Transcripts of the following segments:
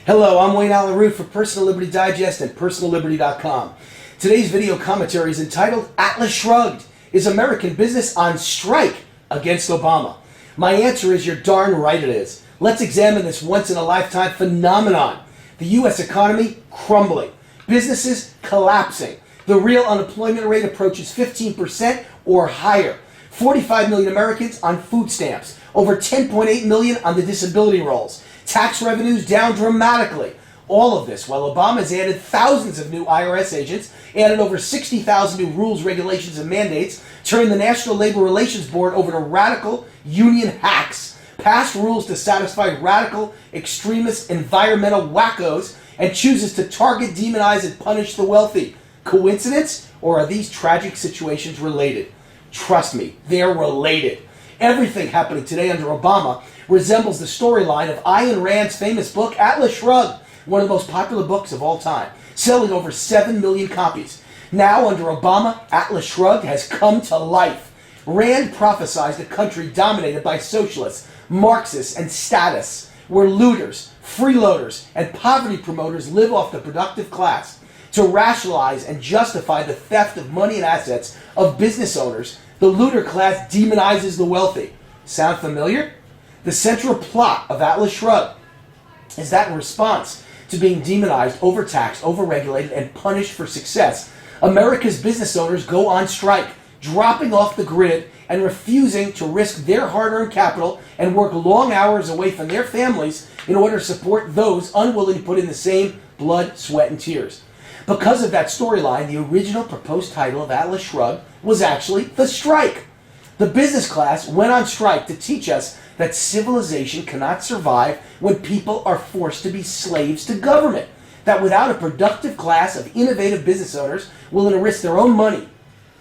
Hello, I'm Wayne Allen Root for Personal Liberty Digest and PersonalLiberty.com. Today's video commentary is entitled Atlas Shrugged, Is American Business on Strike Against Obama? My answer is you're darn right it is. Let's examine this once-in-a-lifetime phenomenon. The U.S. economy crumbling, businesses collapsing. The real unemployment rate approaches 15% or higher. 45 million Americans on food stamps. Over 10.8 million on the disability rolls. Tax revenues down dramatically. All of this while Obama has added thousands of new IRS agents, added over 60,000 new rules, regulations, and mandates, turned the National Labor Relations Board over to radical union hacks, passed rules to satisfy radical, extremist, environmental wackos, and chooses to target, demonize, and punish the wealthy. Coincidence? Or are these tragic situations related? Trust me, they're related. Everything happening today under Obama resembles the storyline of Ayn Rand's famous book, Atlas Shrugged, one of the most popular books of all time, selling over 7 million copies. Now, under Obama, Atlas Shrugged has come to life. Rand prophesied a country dominated by socialists, Marxists, and statists, where looters, freeloaders, and poverty promoters live off the productive class. To rationalize and justify the theft of money and assets of business owners, the looter class demonizes the wealthy. Sound familiar? The central plot of Atlas Shrugged is that in response to being demonized, overtaxed, overregulated, and punished for success, America's business owners go on strike, dropping off the grid and refusing to risk their hard-earned capital and work long hours away from their families in order to support those unwilling to put in the same blood, sweat, and tears. Because of that storyline, the original proposed title of Atlas Shrugged was actually The Strike. The business class went on strike to teach us that civilization cannot survive when people are forced to be slaves to government. That without a productive class of innovative business owners willing to risk their own money,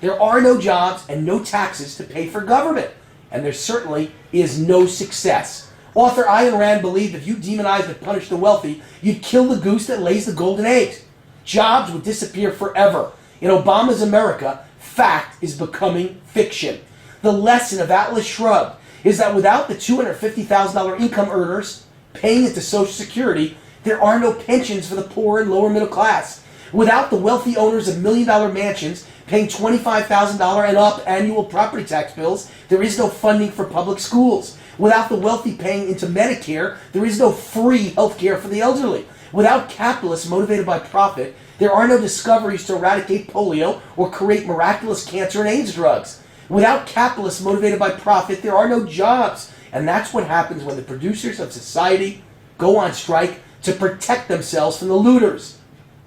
there are no jobs and no taxes to pay for government. And there certainly is no success. Author Ayn Rand believed if you demonized and punished the wealthy, you'd kill the goose that lays the golden eggs. Jobs would disappear forever. In Obama's America, fact is becoming fiction. The lesson of Atlas Shrugged is that without the $250,000 income earners paying into Social Security, there are no pensions for the poor and lower middle class. Without the wealthy owners of million-dollar mansions paying $25,000 and up annual property tax bills, there is no funding for public schools. Without the wealthy paying into Medicare, there is no free health care for the elderly. Without capitalists motivated by profit, there are no discoveries to eradicate polio or create miraculous cancer and AIDS drugs. Without capitalists motivated by profit, there are no jobs. And that's what happens when the producers of society go on strike to protect themselves from the looters.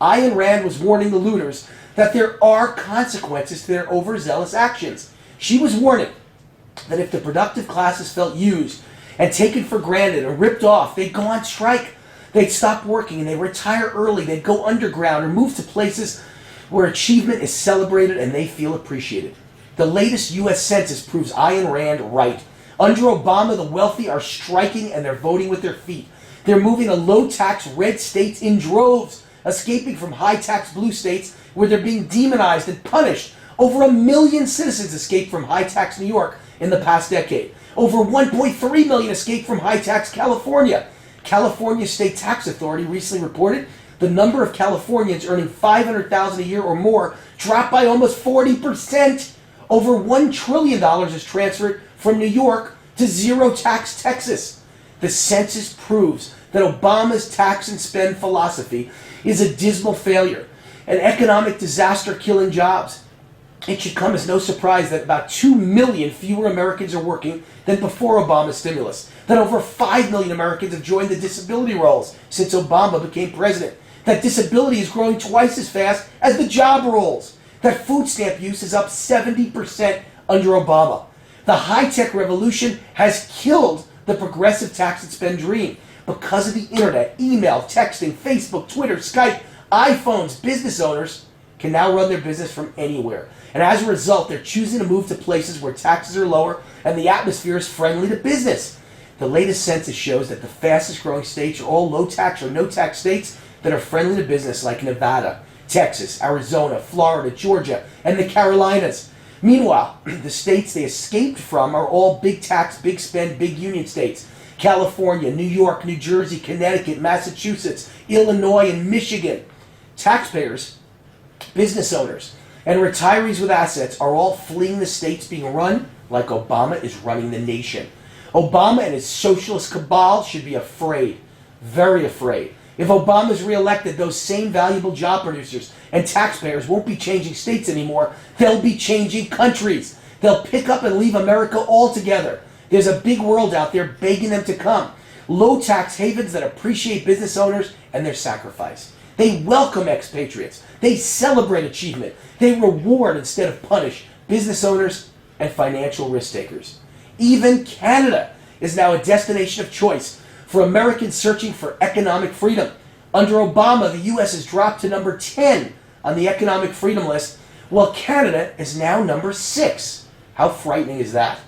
Ayn Rand was warning the looters that there are consequences to their overzealous actions. She was warning that if the productive classes felt used and taken for granted or ripped off, they'd go on strike. They'd stop working and they'd retire early. They'd go underground or move to places where achievement is celebrated and they feel appreciated. The latest U.S. Census proves Ayn Rand right. Under Obama, the wealthy are striking and they're voting with their feet. They're moving to low-tax red states in droves, escaping from high-tax blue states where they're being demonized and punished. Over 1 million citizens escaped from high-tax New York in the past decade. Over 1.3 million escaped from high-tax California. California State Tax Authority recently reported the number of Californians earning $500,000 a year or more dropped by almost 40%. Over $1 trillion is transferred from New York to zero-tax Texas. The census proves that Obama's tax and spend philosophy is a dismal failure, an economic disaster killing jobs. It should come as no surprise that about 2 million fewer Americans are working than before Obama's stimulus, that over 5 million Americans have joined the disability rolls since Obama became president, that disability is growing twice as fast as the job rolls, that food stamp use is up 70% under Obama. The high-tech revolution has killed the progressive tax and spend dream. Because of the internet, email, texting, Facebook, Twitter, Skype, iPhones, business owners can now run their business from anywhere. And as a result, they're choosing to move to places where taxes are lower and the atmosphere is friendly to business. The latest census shows that the fastest growing states are all low-tax or no-tax states that are friendly to business, like Nevada, Texas, Arizona, Florida, Georgia, and the Carolinas. Meanwhile, the states they escaped from are all big tax, big spend, big union states. California, New York, New Jersey, Connecticut, Massachusetts, Illinois, and Michigan. Taxpayers, business owners, and retirees with assets are all fleeing the states being run like Obama is running the nation. Obama and his socialist cabal should be afraid, very afraid. If Obama is reelected, those same valuable job producers and taxpayers won't be changing states anymore. They'll be changing countries. They'll pick up and leave America altogether. There's a big world out there begging them to come. Low tax havens that appreciate business owners and their sacrifice. They welcome expatriates. They celebrate achievement. They reward instead of punish business owners and financial risk takers. Even Canada is now a destination of choice for Americans searching for economic freedom. Under Obama, the U.S. has dropped to number 10 on the economic freedom list, while Canada is now number 6. How frightening is that?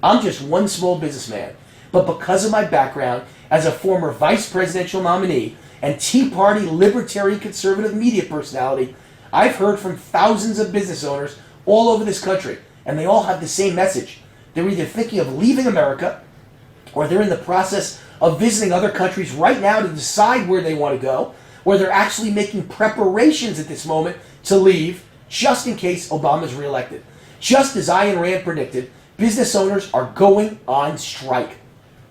I'm just one small businessman, but because of my background as a former vice presidential nominee and Tea Party libertarian conservative media personality, I've heard from thousands of business owners all over this country, and they all have the same message. They're either thinking of leaving America, or they're in the process of visiting other countries right now to decide where they want to go, or they're actually making preparations at this moment to leave just in case Obama's reelected. Just as Ayn Rand predicted, business owners are going on strike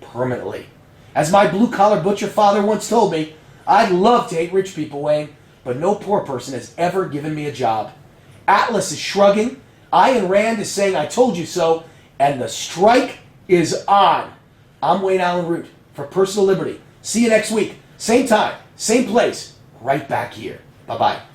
permanently. As my blue-collar butcher father once told me, I'd love to hate rich people, Wayne, but no poor person has ever given me a job. Atlas is shrugging, Ayn Rand is saying I told you so, and the strike is on. I'm Wayne Allen Root for Personal Liberty. See you next week. Same time, same place, right back here. Bye-bye.